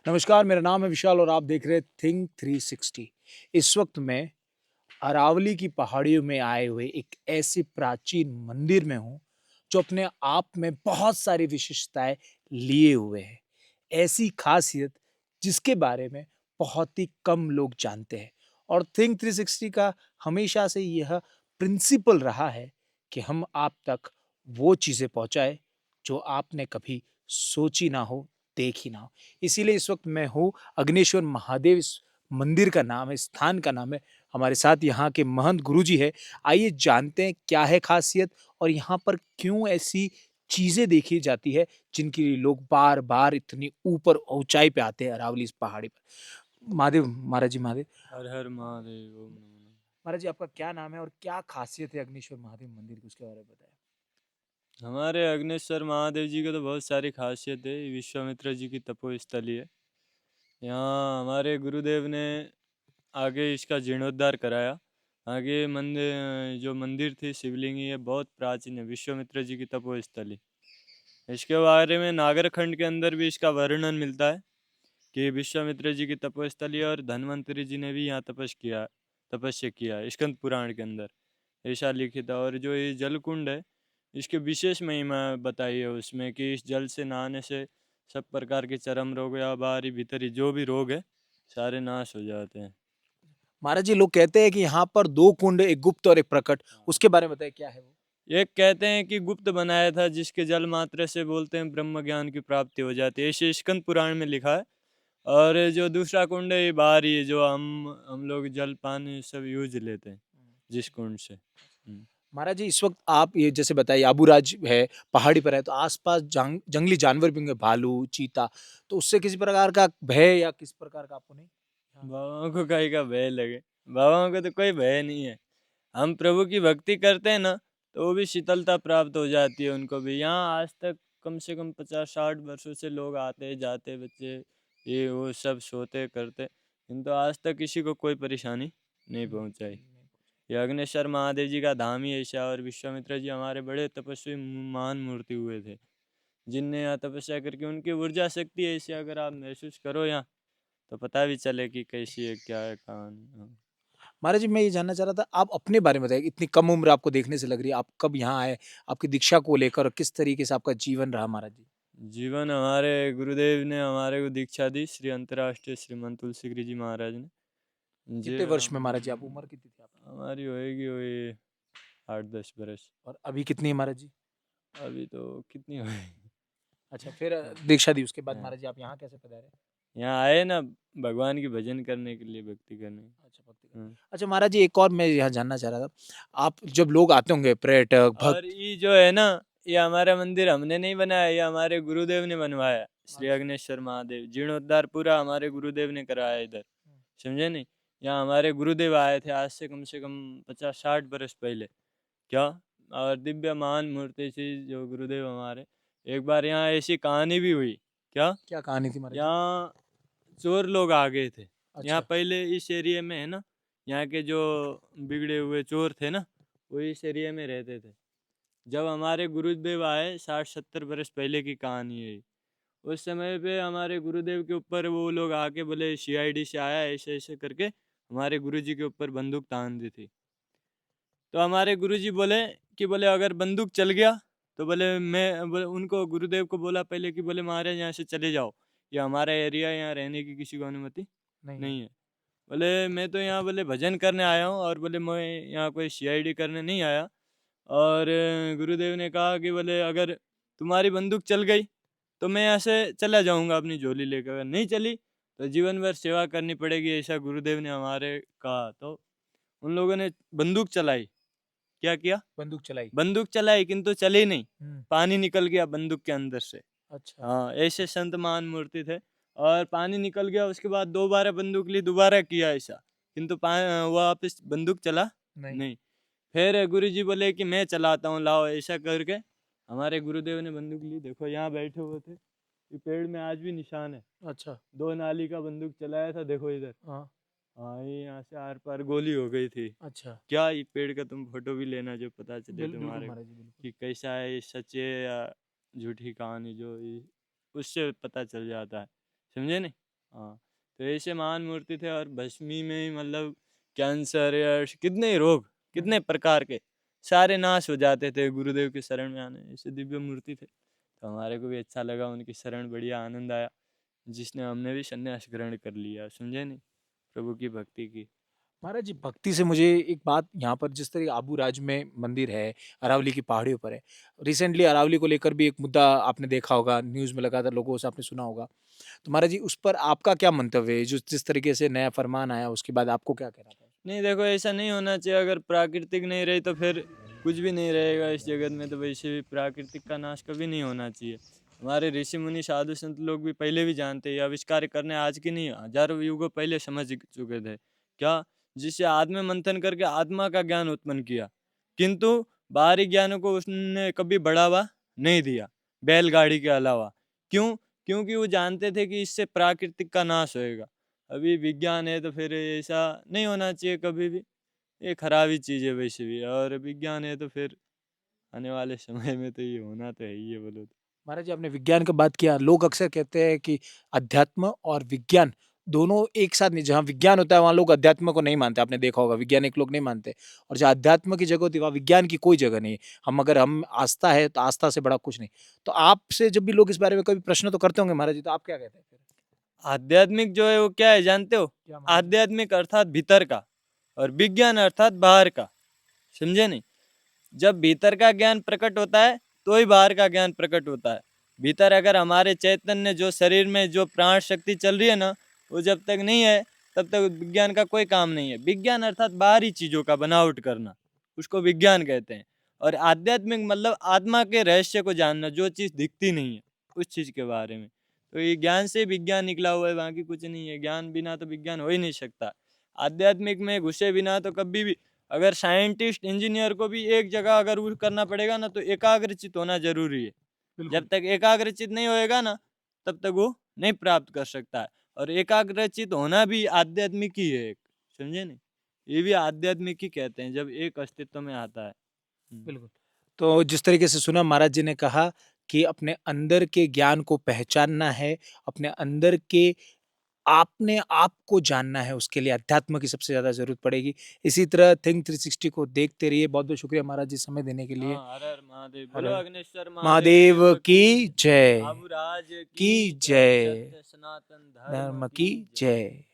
नमस्कार, मेरा नाम है विशाल और आप देख रहे हैं थिंक 360। इस वक्त मैं अरावली की पहाड़ियों में आए हुए एक ऐसे प्राचीन मंदिर में हूँ, जो अपने आप में बहुत सारी विशेषताएँ लिए हुए है। ऐसी ख़ासियत जिसके बारे में बहुत ही कम लोग जानते हैं और थिंक 360 का हमेशा से यह प्रिंसिपल रहा है कि हम आप तक वो चीज़ें पहुँचाएँ, जो आपने कभी सोची ना हो, देखी ना हो। इसीलिए इस वक़्त मैं हूँ अग्नेश्वर महादेव इस मंदिर का नाम है, स्थान का नाम है। हमारे साथ यहाँ के महंत गुरुजी हैं। आइए जानते हैं क्या है ख़ासियत और यहाँ पर क्यों ऐसी चीज़ें देखी जाती है, जिनके लिए लोग बार-बार इतनी ऊपर ऊँचाई पे आते हैं अरावली इस पहाड़ी पर। महादेव महाराज जी महादेव। हर हर महादेव ओम नमो नमः। महाराज जी आपका क्या नाम है और क्या ख़ासियत है अग्नेश्वर महादेव मंदिर की उसके बारे में बताएँ? हमारे अग्नेश्वर महादेव जी की तो बहुत सारी खासियत है। विश्वामित्र जी की तपोस्थली है। यहाँ हमारे गुरुदेव ने आगे इसका जीर्णोद्धार कराया। आगे मंदिर जो मंदिर थी शिवलिंग ये बहुत प्राचीन है, विश्वामित्र जी की तपोस्थली। इसके बारे में नागरखंड के अंदर भी इसका वर्णन मिलता है कि विश्वामित्र जी की तपोस्थली और धन्वंतरि जी ने भी यहाँ तपस्या किया है, स्कंद पुराण के अंदर ऐसा लिखित है। और जो ये जल कुंड है इसकी विशेष महिमा बताई है उसमें कि इस जल से नहाने से सब प्रकार के चर्म रोग या बाहरी भीतरी जो भी रोग है सारे नाश हो जाते हैं। महाराज जी लोग कहते हैं कि यहाँ पर 2 कुंड, एक गुप्त और एक प्रकट, हाँ। उसके बारे में बताइए क्या है वो? एक कहते हैं कि गुप्त बनाया था जिसके जल मात्र से बोलते हैं ब्रह्म ज्ञान की प्राप्ति हो जाती है, ऐसे स्कंद पुराण में लिखा है। और जो दूसरा कुंड है ये बाहरी है जो हम लोग जल पानी सब यूज लेते हैं जिस कुंड से। महाराज जी इस वक़्त आप ये जैसे बताइए आबूराज है, पहाड़ी पर है तो आस-पास जंगली जानवर भी होंगे भालू, चीता, तो उससे किसी प्रकार का भय या किस प्रकार का आपको नहीं? हाँ। बाबाओं को काहे का भय लगे। बाबाओं को तो कोई भय नहीं है। हम प्रभु की भक्ति करते हैं ना तो वो भी शीतलता प्राप्त हो जाती है उनको भी। यहाँ आज तक कम से कम 50-60 वर्षों से लोग आते जाते, बच्चे ये वो सब सोते करते, किंतु आज तक किसी को कोई परेशानी नहीं नहीं, पहुँचाई। नहीं। ये अग्नेश्वर महादेव जी का धाम ही ऐसा है। और विश्वामित्र जी हमारे बड़े तपस्वी महान मूर्ति हुए थे, जिनने यहाँ तपस्या करके उनकी ऊर्जा शक्ति ऐसी अगर आप महसूस करो यहाँ तो पता भी चले कि कैसी है क्या है कहानी। हाँ। महाराज जी मैं ये जानना चाह रहा था आप अपने बारे में बताइए, इतनी कम उम्र आपको देखने से लग रही है, आप कब यहाँ आए? आपकी दीक्षा को लेकर और किस तरीके से आपका जीवन रहा महाराज जी? जीवन हमारे गुरुदेव ने हमारे को दीक्षा दी, श्री अंतर्राष्ट्रीय श्रीमंत तुलसी गिरी जी महाराज ने। जी कितने वर्ष में महाराज जी आप उम्र कितनी थी आपकी? हमारी होएगी वही 8-10 बरस। और अभी कितनी है महाराज जी? अभी तो कितनी होएगी। अच्छा फिर दीक्षा दी उसके बाद हाँ। महाराज जी आप यहाँ कैसे पधारे? यहाँ आए ना भगवान की भजन करने के लिए, भक्ति करने। अच्छा भक्ति करने। हाँ। अच्छा महाराज जी एक और मैं यहाँ जानना चाह रहा था, आप जब लोग आते होंगे पर्यटक, और भक्त ये जो है ना, ये हमारा मंदिर हमने नहीं बनाया, ये हमारे गुरुदेव ने बनवाया। श्री अच्छा। अग्नेश्वर महादेव जीर्णोद्धार पूरा हमारे गुरुदेव ने कराया इधर। समझे नहीं? यहाँ हमारे गुरुदेव आए थे आज से कम 50-60 बरस पहले। क्या? और दिव्य महान मूर्ति थी जो गुरुदेव हमारे। एक बार यहाँ ऐसी कहानी भी हुई। क्या? क्या कहानी थी महाराज जी? यहाँ चोर लोग आ गए थे। यहाँ अच्छा। पहले इस एरिया में है ना, यहाँ के जो बिगड़े हुए चोर थे ना, वो इस एरिया में रहते थे। जब हमारे गुरुदेव आए 60-70 बरस पहले की कहानी है ये। उस समय पे हमारे गुरुदेव के ऊपर वो लोग आके बोले सीआईडी से आया ऐसे ऐसे करके हमारे गुरुजी के ऊपर बंदूक तान दी थी। तो हमारे गुरुजी बोले कि बोले अगर बंदूक चल गया तो बोले उनको गुरुदेव को बोला पहले कि बोले महाराज यहाँ से चले जाओ, ये हमारा एरिया, यहाँ रहने की किसी को अनुमति नहीं है। नहीं है। बोले मैं तो यहाँ बोले भजन करने आया हूँ और बोले मैं यहाँ कोई सीआईडी करने नहीं आया। और गुरुदेव ने कहा कि बोले अगर तुम्हारी बंदूक चल गई तो मैं यहाँ से चला जाऊँगा अपनी झोली लेकर, अगर नहीं चली तो जीवन भर सेवा करनी पड़ेगी, ऐसा गुरुदेव ने हमारे कहा। तो उन लोगों ने बंदूक चलाई। क्या किया? बंदूक चलाई। बंदूक चलाई किंतु चली नहीं, हुँ। पानी निकल गया बंदूक के अंदर से। अच्छा। हाँ, ऐसे संत महान मूर्ति थे। और पानी निकल गया उसके बाद दोबारा बंदूक ली, दोबारा किया ऐसा, किंतु वापस बंदूक चला नहीं। नहीं। फिर गुरुजी बोले कि मैं चलाता हूँ लाओ, ऐसा करके हमारे गुरुदेव ने बंदूक ली। देखो यहाँ बैठे हुए थे, ये पेड़ में आज भी निशान है। अच्छा। 2 नाली का बंदूक चलाया था, देखो इधर। हाँ। हाँ, ये यहाँ से आर पार गोली हो गई थी। अच्छा। क्या ये पेड़ का तुम फोटो भी लेना जो पता चले बिल्कुल तुम्हारे को महाराज जी, बिल्कुल। कि कैसा है, ये सच है या झूठी कहानी, जो ये उससे पता चल जाता है। समझे नहीं? हाँ, तो ऐसे महान मूर्ति थे और भस्मी में ही मतलब कैंसर या कितने रोग, कितने प्रकार के सारे नाश हो जाते थे गुरुदेव की शरण में आने, ऐसे दिव्य मूर्ति थे। तो हमारे को भी अच्छा लगा उनकी शरण, बढ़िया आनंद आया, जिसने हमने भी संन्यास ग्रहण कर लिया, समझे नहीं, प्रभु की भक्ति की। महाराज जी, भक्ति से मुझे एक बात यहाँ पर, जिस तरह आबू राज में मंदिर है, अरावली की पहाड़ियों पर है। रिसेंटली अरावली को लेकर भी एक मुद्दा आपने देखा होगा, न्यूज़ में लगातार लोगों से आपने सुना होगा। तो महाराज जी, उस पर आपका क्या मंतव्य है? जो जिस तरीके से नया फरमान आया उसके बाद आपको क्या कहना था? नहीं देखो, ऐसा नहीं होना चाहिए। अगर प्राकृतिक नहीं रही तो फिर कुछ भी नहीं रहेगा इस जगत में। तो वैसे भी प्राकृतिक का नाश कभी नहीं होना चाहिए। हमारे ऋषि मुनि साधु संत लोग भी पहले भी जानते हैं, ये आविष्कार करने आज की नहीं, हजारों युगों पहले समझ चुके थे क्या, जिससे आत्म मंथन करके आत्मा का ज्ञान उत्पन्न किया, किंतु बाहरी ज्ञानों को उसने कभी बढ़ावा नहीं दिया, बैलगाड़ी के अलावा। क्यों? क्योंकि वो जानते थे कि इससे प्राकृतिक का नाश होएगा। अभी विज्ञान है तो फिर ऐसा नहीं होना चाहिए कभी भी, ये खराब ही चीज़ है वैसे भी। और विज्ञान है तो फिर आने वाले समय में तो ये होना तो है ही है, बोलो तो। महाराज जी, आपने विज्ञान की बात किया। लोग अक्सर कहते हैं कि अध्यात्म और विज्ञान दोनों एक साथ नहीं, जहाँ विज्ञान होता है वहाँ लोग अध्यात्म को नहीं मानते। आपने देखा होगा, वैज्ञानिक लोग नहीं मानते, और जहाँ अध्यात्म की जगह होती है वहाँ विज्ञान की कोई जगह नहीं है। हम आस्था है तो आस्था से बड़ा कुछ नहीं। तो आपसे जब भी लोग इस बारे में कभी प्रश्न तो करते होंगे महाराज जी, तो आप क्या कहते हैं फिर? आध्यात्मिक जो है वो क्या है जानते हो? क्या महाराज जी? आध्यात्मिक अर्थात भीतर का, और विज्ञान अर्थात बाहर का, समझे नहीं? जब भीतर का ज्ञान प्रकट होता है तो ही बाहर का ज्ञान प्रकट होता है। भीतर अगर हमारे चैतन्य जो शरीर में जो प्राण शक्ति चल रही है ना, वो जब तक नहीं है तब तक विज्ञान का कोई काम नहीं है। विज्ञान अर्थात बाहरी चीज़ों का बनावट करना, उसको विज्ञान कहते हैं। और आध्यात्मिक मतलब आत्मा के रहस्य को जानना, जो चीज़ दिखती नहीं है उस चीज़ के बारे में। तो ये ज्ञान से विज्ञान निकला हुआ है, बाकी कुछ नहीं है। ज्ञान बिना तो विज्ञान हो ही नहीं सकता। आध्यात्मिक में घुसे बिना तो कभी भी, अगर साइंटिस्ट इंजीनियर को भी एक जगह अगर वो करना पड़ेगा ना, तो एकाग्रचित होना जरूरी है। बिल्कुल। जब तक एकाग्रचित नहीं होएगा ना, तब तक वो नहीं प्राप्त कर सकता है। और एकाग्रचित होना भी आध्यात्मिक ही है एक, समझे नहीं? ये भी आध्यात्मिक ही कहते हैं जब एक अस्तित्व में आता है। बिल्कुल। तो जिस तरीके से सुना महाराज जी ने कहा कि अपने अंदर के ज्ञान को पहचानना है, अपने अंदर के आपने आप को जानना है, उसके लिए अध्यात्म की सबसे ज़्यादा ज़रूरत पड़ेगी। इसी तरह थिंक 360 को देखते रहिए। बहुत-बहुत शुक्रिया महाराज जी समय देने के लिए। हाँ, हर हर महादेव, हर बोलो हर अग्निश्वर महादेव महादेव की की, जय, आबूराज की की जय, जय, सत्य सनातन धर्म धर्म की की जय। जय।